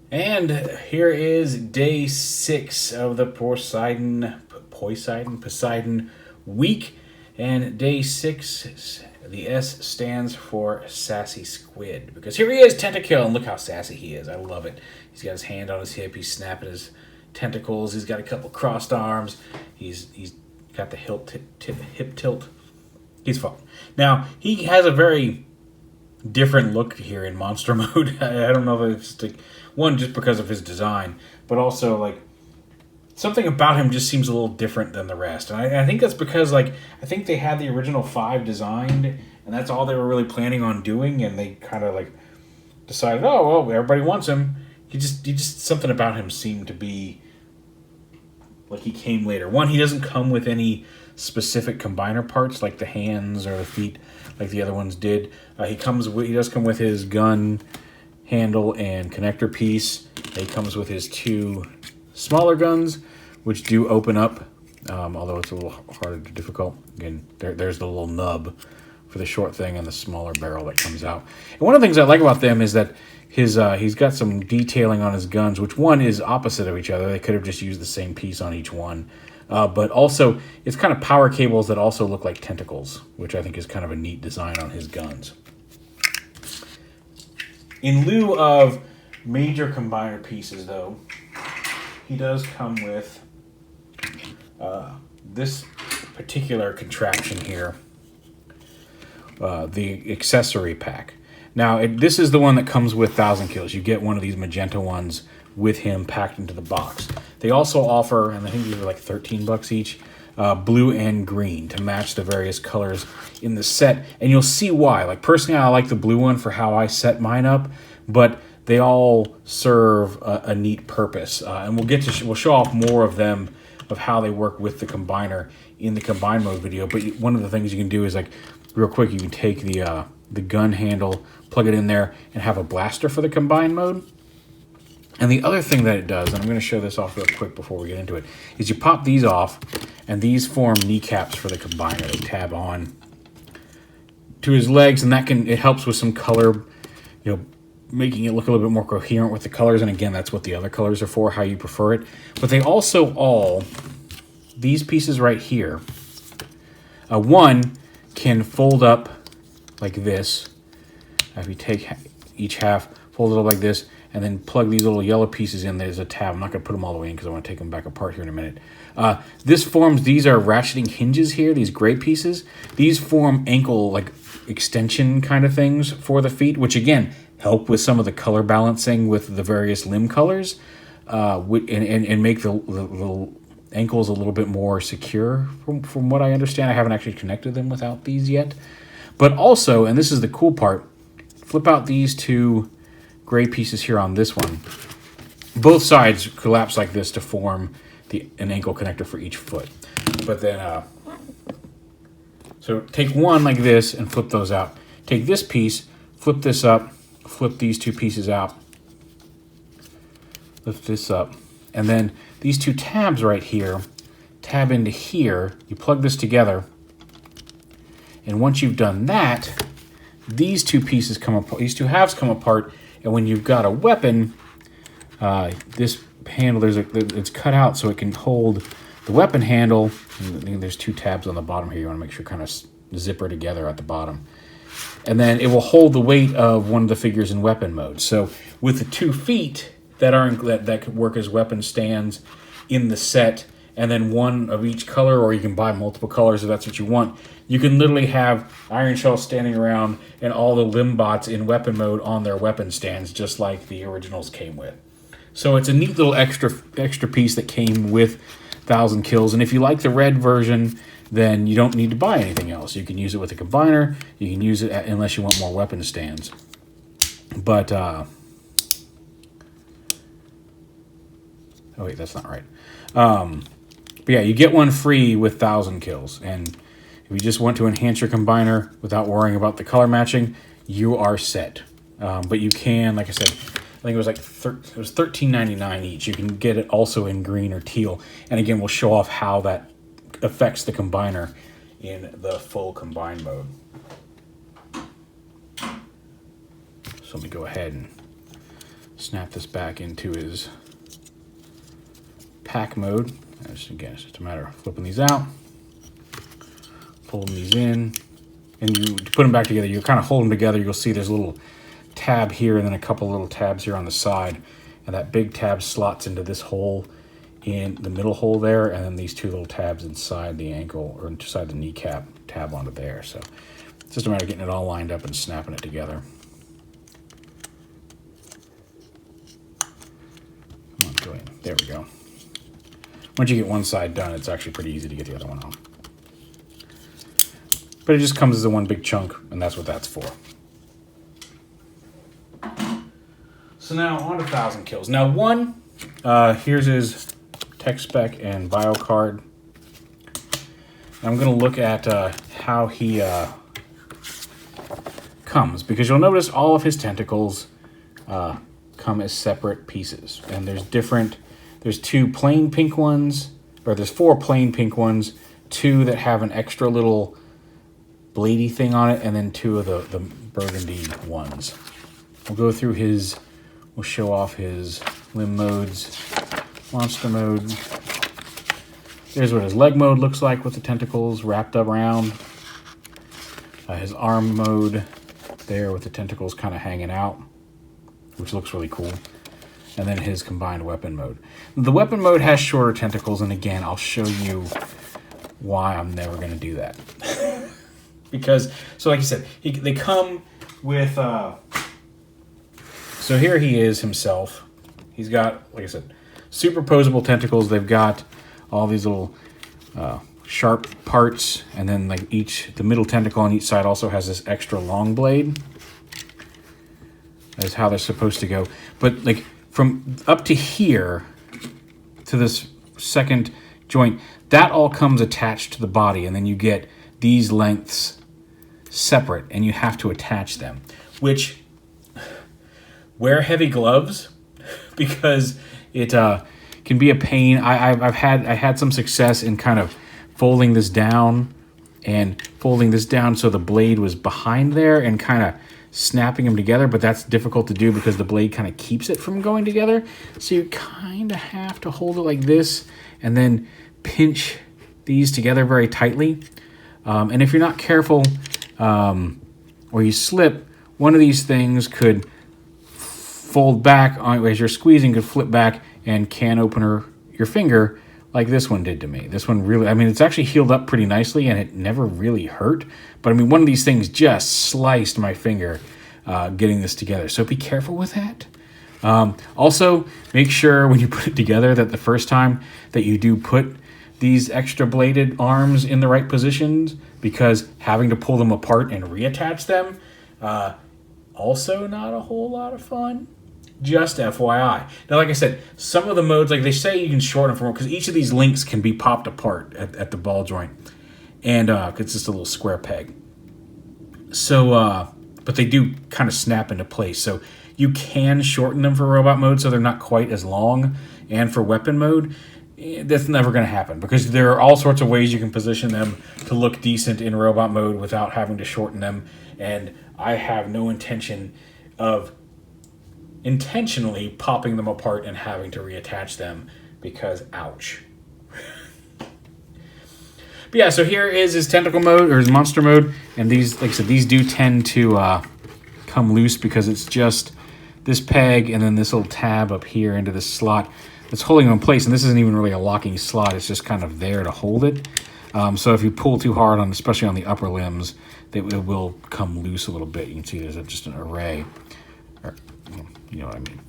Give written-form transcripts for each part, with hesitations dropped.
And here is day 6 of the Poseidon week. And day 6, the S stands for Sassy Squid. Because here he is, Tentacle, and look how sassy he is. I love it. He's got his hand on his hip. He's snapping his tentacles. He's got a couple crossed arms. He's got the hip tilt. He's fun. Now, he has a very different look here in monster mode. I don't know if it's one just because of his design, but also like something about him just seems a little different than the rest. And I think that's because I think they had the original 5 designed, and that's all they were really planning on doing, and they kind of decided, oh well, everybody wants him. He just something about him seemed to be like he came later. One, he doesn't come with any specific combiner parts like the hands or the feet like the other ones did. He does come with his gun handle and connector piece. He comes with his 2 smaller guns, which do open up, although it's a little harder to difficult. Again, there's the little nub for the short thing and the smaller barrel that comes out. And one of the things I like about them is that he's got some detailing on his guns, which one is opposite of each other. They could have just used the same piece on each one. But also, it's kind of power cables that also look like tentacles, which I think is kind of a neat design on his guns. In lieu of major combiner pieces, though, he does come with this particular contraption here, the Accessory Pack. Now, this is the one that comes with 1,000 Kills. You get one of these magenta ones with him packed into the box. They also offer, and I think these are like $13 each, blue and green to match the various colors in the set. And you'll see why. Personally, I like the blue one for how I set mine up, but they all serve a neat purpose. And we'll show off more of them, of how they work with the combiner in the combine mode video. But one of the things you can do is real quick, you can take the gun handle, plug it in there, and have a blaster for the combine mode. And the other thing that it does, and I'm going to show this off real quick before we get into it, is you pop these off, and these form kneecaps for the combiner. They tab on to his legs, and it helps with some color, making it look a little bit more coherent with the colors. And again, that's what the other colors are for, how you prefer it. But they also these pieces right here, one can fold up like this. If you take each half, fold it up like this, and then plug these little yellow pieces in. There's a tab. I'm not going to put them all the way in because I want to take them back apart here in a minute. These are ratcheting hinges here, these gray pieces. These form ankle extension kind of things for the feet, which again help with some of the color balancing with the various limb colors, and make the ankles a little bit more secure from what I understand. I haven't actually connected them without these yet. But also, and this is the cool part, flip out these 2 gray pieces here on this one. Both sides collapse like this to form an ankle connector for each foot. But then, so take one like this and flip those out. Take this piece, flip this up, flip these 2 pieces out, lift this up, and then these 2 tabs right here tab into here. You plug this together, and once you've done that, these 2 pieces come apart. These 2 halves come apart. And when you've got a weapon, this handle, it's cut out so it can hold the weapon handle. And there's 2 tabs on the bottom here. You want to make sure kind of zipper together at the bottom. And then it will hold the weight of one of the figures in weapon mode. So with the 2 feet that could work as weapon stands in the set, and then one of each color, or you can buy multiple colors if that's what you want. You can literally have Iron Shell standing around and all the limb bots in weapon mode on their weapon stands, just like the originals came with. So it's a neat little extra piece that came with 1,000 Kills. And if you like the red version, then you don't need to buy anything else. You can use it with a combiner. You can use it unless you want more weapon stands. But, oh wait, that's not right. But yeah, you get one free with 1,000 Kills. And if you just want to enhance your combiner without worrying about the color matching, you are set. But you can, like I said, I think it was $13.99 each. You can get it also in green or teal. And again, we'll show off how that affects the combiner in the full combine mode. So let me go ahead and snap this back into his pack mode. Again, it's just a matter of flipping these out, pulling these in, and you put them back together. You kind of hold them together. You'll see there's a little tab here and then a couple little tabs here on the side, and that big tab slots into this hole in the middle hole there, and then these two little tabs inside the ankle or inside the kneecap tab onto there. So it's just a matter of getting it all lined up and snapping it together. Come on, go in. There we go. Once you get one side done, it's actually pretty easy to get the other one on. But it just comes as a one big chunk, and that's what that's for. So now on to 1,000 kills. Now here's his tech spec and bio card. I'm going to look at how he comes, because you'll notice all of his tentacles come as separate pieces, and there's two plain pink ones, or there's 4 plain pink ones, 2 that have an extra little bladey thing on it, and then 2 of the burgundy ones. We'll show off his limb modes, monster mode. There's what his leg mode looks like with the tentacles wrapped up around. His arm mode there with the tentacles kind of hanging out, which looks really cool. And then his combined weapon mode. The weapon mode has shorter tentacles, and again, I'll show you why I'm never going to do that. Because, so like you said, they come with, so here he is himself. He's got, like I said, superposable tentacles. They've got all these little sharp parts, and then like the middle tentacle on each side also has this extra long blade. That's how they're supposed to go. But like from up to here to this second joint, that all comes attached to the body, and then you get these lengths separate, and you have to attach them. Which, wear heavy gloves, because it can be a pain. I had some success in kind of folding this down so the blade was behind there and kind of snapping them together, but that's difficult to do because the blade kind of keeps it from going together. So you kind of have to hold it like this and then pinch these together very tightly. And if you're not careful or you slip, one of these things could fold back as you're squeezing, could flip back and can open your finger like this one did to me. This one really, I mean, it's actually healed up pretty nicely and it never really hurt. But I mean, one of these things just sliced my finger getting this together. So be careful with that. Also, make sure when you put it together that the first time that you do put these extra bladed arms in the right positions, because having to pull them apart and reattach them, also not a whole lot of fun. Just FYI. Now, like I said, some of the modes, like they say you can shorten them because each of these links can be popped apart at the ball joint. And it's just a little square peg. So, but they do kind of snap into place. So you can shorten them for robot mode so they're not quite as long. And for weapon mode, that's never going to happen because there are all sorts of ways you can position them to look decent in robot mode without having to shorten them. And I have no intention of intentionally popping them apart and having to reattach them because ouch. But yeah, so here is his tentacle mode or his monster mode, and these, like I said, these do tend to come loose because it's just this peg and then this little tab up here into this slot that's holding them in place, and this isn't even really a locking slot, it's just kind of there to hold it. So if you pull too hard on, especially on the upper limbs, it will come loose a little bit. You can see there's just an array. You know what I mean.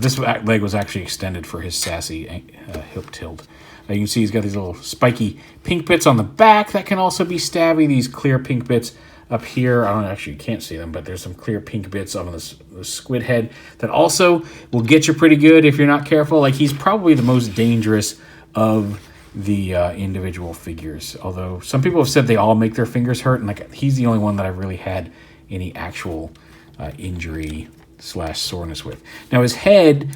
This leg was actually extended for his sassy hip tilt. You can see he's got these little spiky pink bits on the back that can also be stabby. These clear pink bits up here. I don't actually, you can't see them, but there's some clear pink bits on the squid head that also will get you pretty good if you're not careful. Like, he's probably the most dangerous of the individual figures. Although some people have said they all make their fingers hurt, and like he's the only one that I've really had any actual injury / soreness with. Now his head,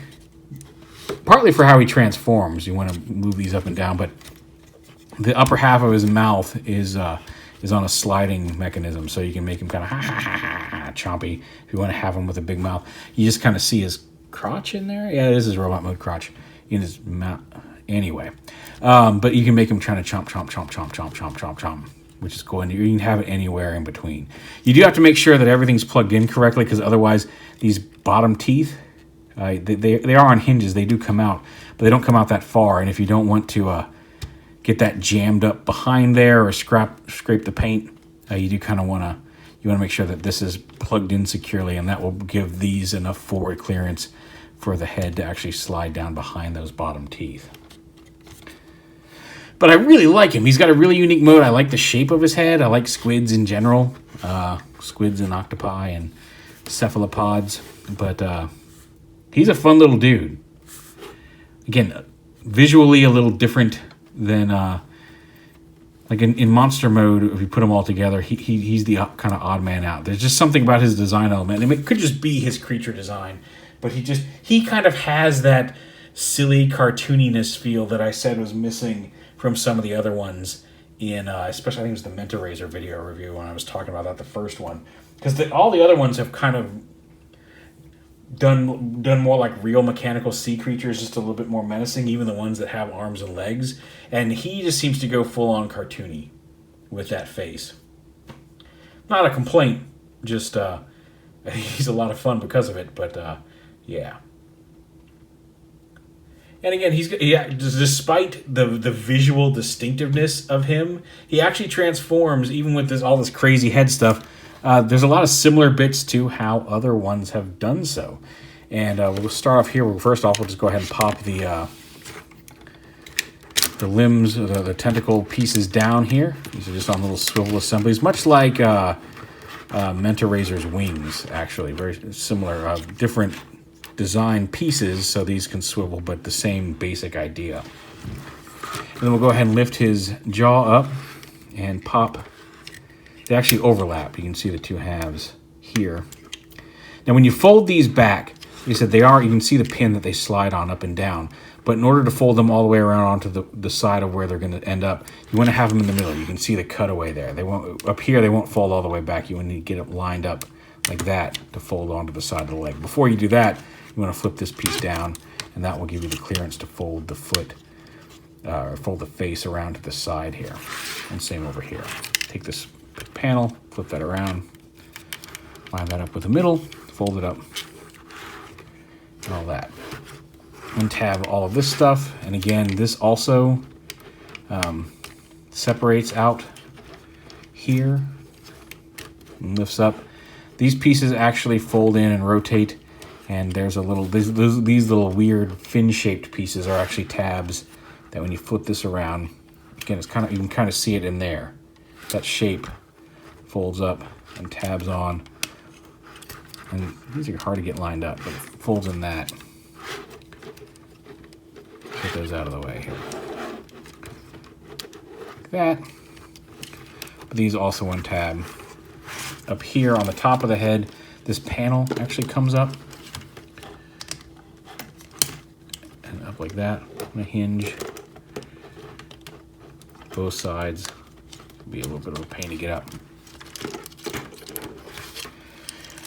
partly for how he transforms, you want to move these up and down, but the upper half of his mouth is on a sliding mechanism, so you can make him kind of chompy if you want to have him with a big mouth. You just kind of see his crotch in there. Yeah, this is robot mode crotch in his mouth. Anyway, but you can make him trying to chomp, chomp, chomp, chomp, chomp, chomp, chomp, chomp, which is cool. And you can have it anywhere in between. You do have to make sure that everything's plugged in correctly, because otherwise these bottom teeth, they are on hinges. They do come out, but they don't come out that far. And if you don't want to get that jammed up behind there or scrape the paint, you do kind of want to make sure that this is plugged in securely, and that will give these enough forward clearance for the head to actually slide down behind those bottom teeth. But I really like him. He's got a really unique mode. I like the shape of his head. I like squids in general. Squids and octopi and cephalopods. But he's a fun little dude. Again, visually a little different than... like in monster mode, if you put them all together, he's the kind of odd man out. There's just something about his design element. And it could just be his creature design. But he kind of has that silly cartooniness feel that I said was missing from some of the other ones in, especially I think it was the Manta Razor video review when I was talking about that, the first one. Because all the other ones have kind of done more like real mechanical sea creatures, just a little bit more menacing, even the ones that have arms and legs. And he just seems to go full-on cartoony with that face. Not a complaint, just he's a lot of fun because of it, but yeah. And again, despite the visual distinctiveness of him, he actually transforms, even with all this crazy head stuff. There's a lot of similar bits to how other ones have done so. And we'll start off here. First off, we'll just go ahead and pop the limbs, the tentacle pieces down here. These are just on little swivel assemblies, much like Manta Razor's wings, actually. Very similar, different design pieces, so these can swivel, but the same basic idea. And then we'll go ahead and lift his jaw up and pop. They actually overlap. You can see the two halves here. Now when you fold these back, you said you can see the pin that they slide on up and down. But in order to fold them all the way around onto the side of where they're going to end up, you want to have them in the middle. You can see the cutaway there. Up here, they won't fold all the way back. You want to get it lined up like that to fold onto the side of the leg. Before you do that, you want to flip this piece down, and that will give you the clearance to fold the foot, or fold the face around to the side here. And same over here. Take this panel, flip that around, line that up with the middle, fold it up, and all that. Untab all of this stuff, and again, this also separates out here and lifts up. These pieces actually fold in and rotate. And there's a little, these little weird fin-shaped pieces are actually tabs that when you flip this around, again, it's you can kind of see it in there. That shape folds up and tabs on. And these are hard to get lined up, but it folds in that. Get those out of the way here. Like that. But these also untab. Up here on the top of the head, this panel actually comes up. Like that on a hinge. Both sides. It'll be a little bit of a pain to get up.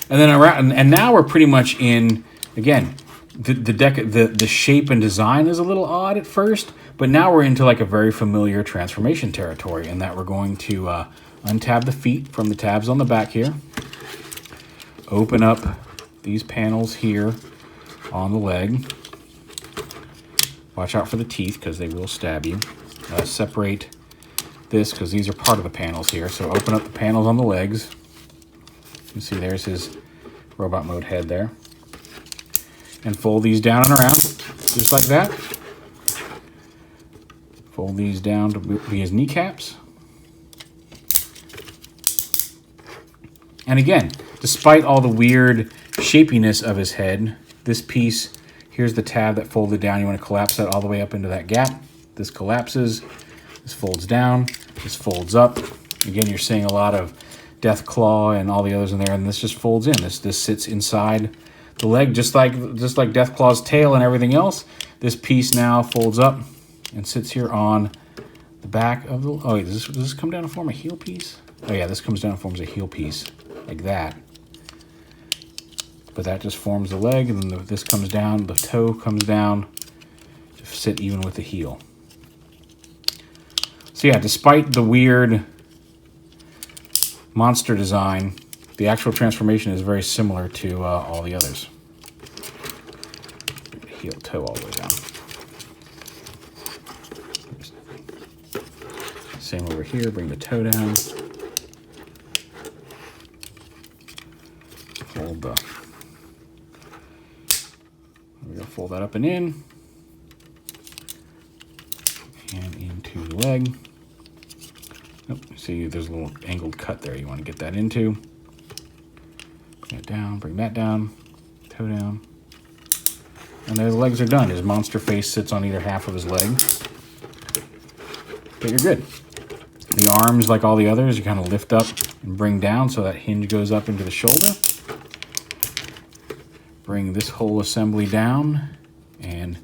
And then and now we're pretty much in, again, the shape and design is a little odd at first, but now we're into like a very familiar transformation territory, in that we're going to untab the feet from the tabs on the back here. Open up these panels here on the leg. Watch out for the teeth, because they will stab you. Separate this, because these are part of the panels here. So open up the panels on the legs. You can see there's his robot mode head there. And fold these down and around, just like that. Fold these down to be his kneecaps. And again, despite all the weird shapiness of his head, this piece... Here's the tab that folded down. You want to collapse that all the way up into that gap. This collapses. This folds down. This folds up. Again, you're seeing a lot of Death Claw and all the others in there, and this just folds in. This sits inside the leg, just like Death Claw's tail and everything else. This piece now folds up and sits here on the back of the... Oh, wait, does this come down to form a heel piece? Oh, yeah, this comes down and forms a heel piece, like that. but that just forms the leg, and then this comes down, the toe comes down to sit even with the heel. So yeah, despite the weird monster design, the actual transformation is very similar to all the others. Heel, toe all the way down. Same over here, bring the toe down. Fold the... We're going to fold that up and in. And into the leg. Oh, see, there's a little angled cut there you want to get that into. Bring it down, bring that down, toe down. And there the legs are done. His monster face sits on either half of his leg. But you're good. The arms, like all the others, you kind of lift up and bring down so that hinge goes up into the shoulder. Bring this whole assembly down and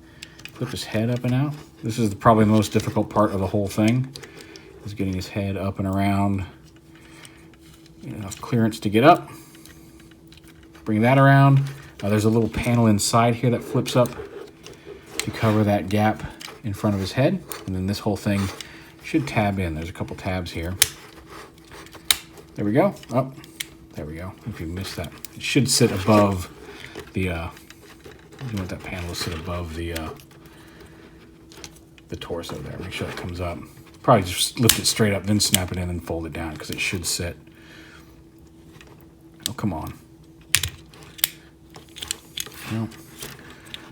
flip his head up and out. This is probably the most difficult part of the whole thing, is getting his head up and around. Enough clearance to get up. Bring that around. There's a little panel inside here that flips up to cover that gap in front of his head. And then this whole thing should tab in. There's a couple tabs here. There we go. Oh, there we go. If you missed that, it should sit above the, you want that panel to sit above the torso there. Make sure that comes up. Probably just lift it straight up, then snap it in and fold it down because it should sit. Oh, come on. No.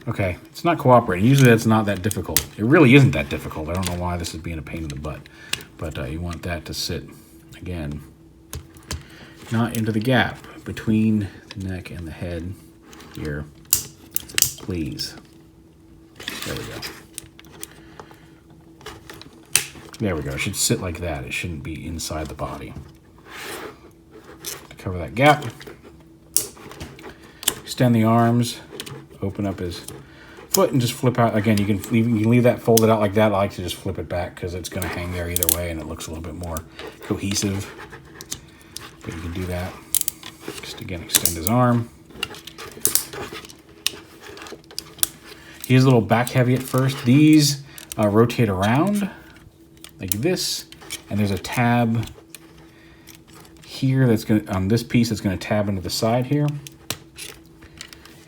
Okay, it's not cooperating. Usually that's not that difficult. It really isn't that difficult. I don't know why this is being a pain in the butt. But you want that to sit, again, not into the gap between the neck and the head here. Please. There we go. There we go. It should sit like that. It shouldn't be inside the body. To cover that gap, extend the arms, open up his foot, and just flip out. Again, you can leave that folded out like that. I like to just flip it back because it's going to hang there either way, and it looks a little bit more cohesive. But you can do that. Just again, extend his arm. He is a little back heavy at first. These rotate around like this, and there's a tab here that's going to, on this piece, that's going to tab into the side here.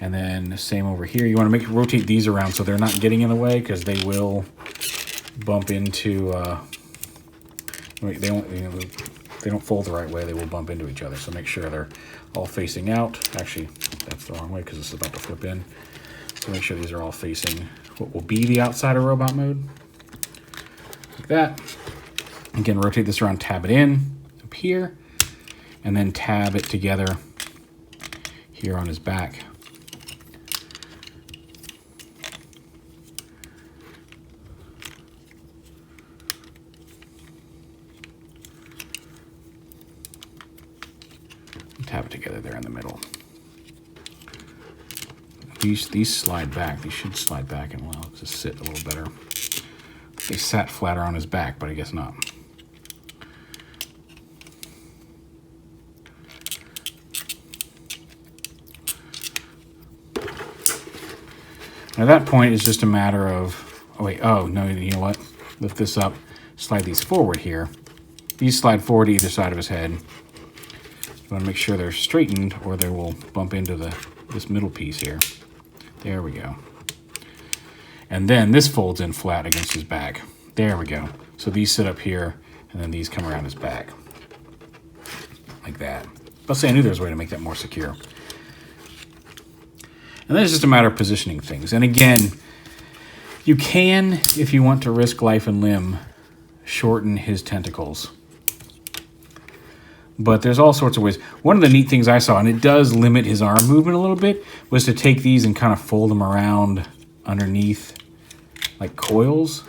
And then same over here. You want to rotate these around so they're not getting in the way, because they will bump into. They don't fold the right way. They will bump into each other. So make sure they're all facing out. Actually, that's the wrong way because this is about to flip in. So make sure these are all facing what will be the outside of robot mode. Like that. Again, rotate this around, tab it in up here, and then tab it together here on his back. Tab it together there in the middle. These slide back. These should slide back and well, just sit a little better. They sat flatter on his back, but I guess not. Now at that point, it's just a matter of, oh wait, oh no, you know what? Lift this up, slide these forward here. These slide forward to either side of his head. You want to make sure they're straightened or they will bump into this middle piece here. There we go. And then this folds in flat against his back. There we go. So these sit up here, and then these come around his back. Like that. Let's say I knew there was a way to make that more secure. And then it's just a matter of positioning things. And again, you can, if you want to risk life and limb, shorten his tentacles. But there's all sorts of ways. One of the neat things I saw, and it does limit his arm movement a little bit, was to take these and kind of fold them around underneath like coils.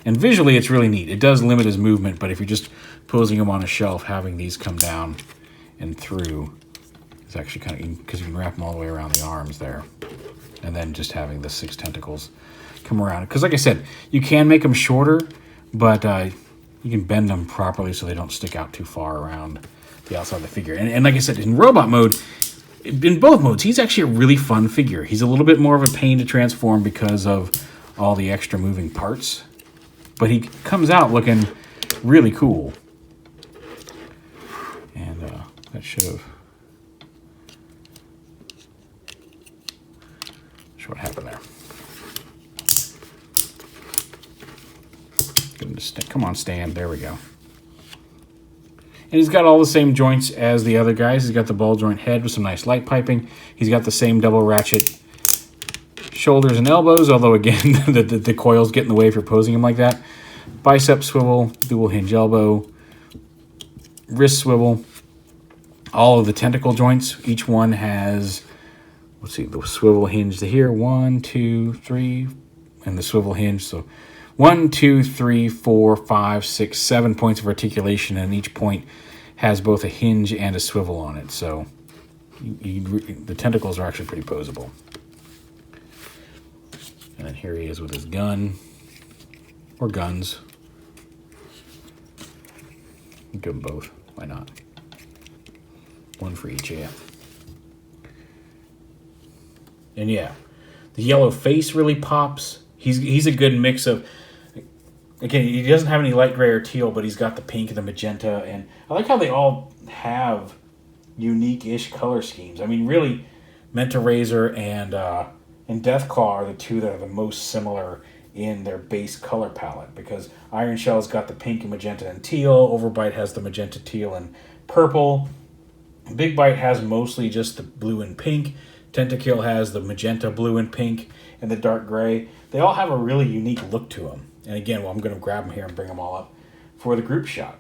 And visually, it's really neat. It does limit his movement, but if you're just posing him on a shelf, having these come down and through is actually kind of, because you can wrap them all the way around the arms there. And then just having the 6 tentacles come around. Because like I said, you can make them shorter, but you can bend them properly so they don't stick out too far around the outside of the figure. And like I said, in robot mode, in both modes, he's actually a really fun figure. He's a little bit more of a pain to transform because of all the extra moving parts. But he comes out looking really cool. And that should have... What happened there? Get him to come on, stand. There we go. And he's got all the same joints as the other guys. He's got the ball joint head with some nice light piping. He's got the same double ratchet shoulders and elbows, although again, the coils get in the way if you're posing him like that. Bicep swivel, dual hinge elbow, wrist swivel. All of the tentacle joints, each one has... Let's see, the swivel hinge to here, 1, 2, 3, and the swivel hinge. So 1, 2, 3, 4, 5, 6, 7 points of articulation, and each point has both a hinge and a swivel on it. So the tentacles are actually pretty posable. And then here he is with his gun, or guns. Give them both. Why not? One for each, yeah. And yeah, the yellow face really pops. He's a good mix of... Again, he doesn't have any light gray or teal, but he's got the pink and the magenta. And I like how they all have unique-ish color schemes. I mean, really, Manta Razor and Deathclaw are the two that are the most similar in their base color palette. Because Iron Shell's got the pink and magenta and teal. Overbite has the magenta, teal, and purple. Big Bite has mostly just the blue and pink. Tentakill has the magenta, blue, and pink, and the dark gray. They all have a really unique look to them. And again, well, I'm going to grab them here and bring them all up for the group shot.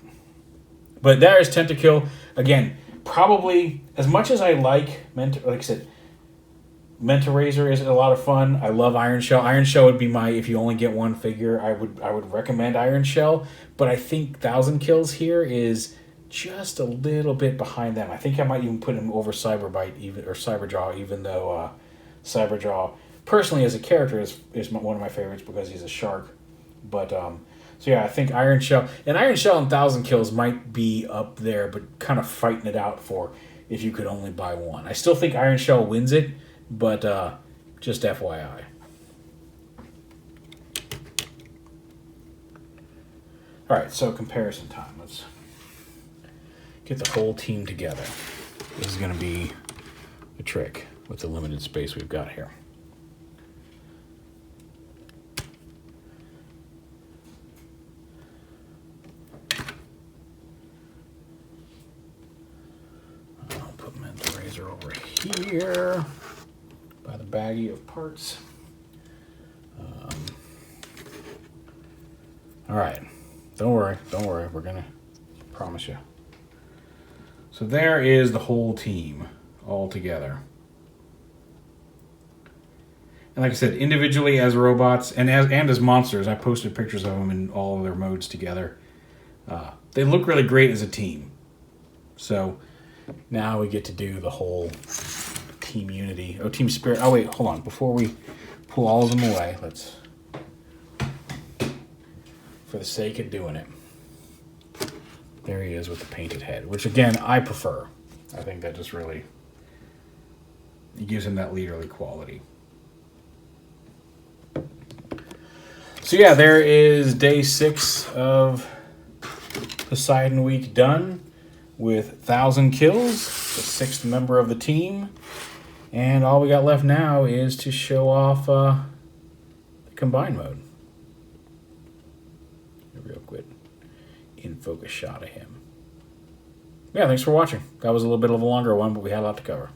But there is Tentakill. Again, probably, as much as I like like I said, Manta Razor is a lot of fun. I love Iron Shell. Iron Shell would be my, if you only get one figure, I would recommend Iron Shell. But I think Thousand Kills here is just a little bit behind them. I think I might even put him over Cyberbite or Cyberjaw, even though Cyberjaw, personally as a character, is one of my favorites because he's a shark. But so yeah, I think Iron Shell and Thousand Kills might be up there, but kind of fighting it out for if you could only buy one. I still think Iron Shell wins it, but just FYI. All right, so comparison time. Let's get the whole team together. This is going to be a trick with the limited space we've got here. I'll put Manta Razor over here by the baggie of parts. All right. Don't worry. We're going to promise you. So there is the whole team all together. And like I said, individually as robots and as monsters, I posted pictures of them in all of their modes together. They look really great as a team. So now we get to do the whole team unity. Oh, team spirit. Oh, wait, hold on. Before we pull all of them away, let's, for the sake of doing it. There he is with the painted head, which again, I prefer. I think that just really, it gives him that leaderly quality. So yeah, there is day 6 of Poseidon Week done with 1,000 kills, the 6th member of the team. And all we got left now is to show off the combined mode. Real quick in focus shot of him. Yeah, thanks for watching. That was a little bit of a longer one, but we had a lot to cover.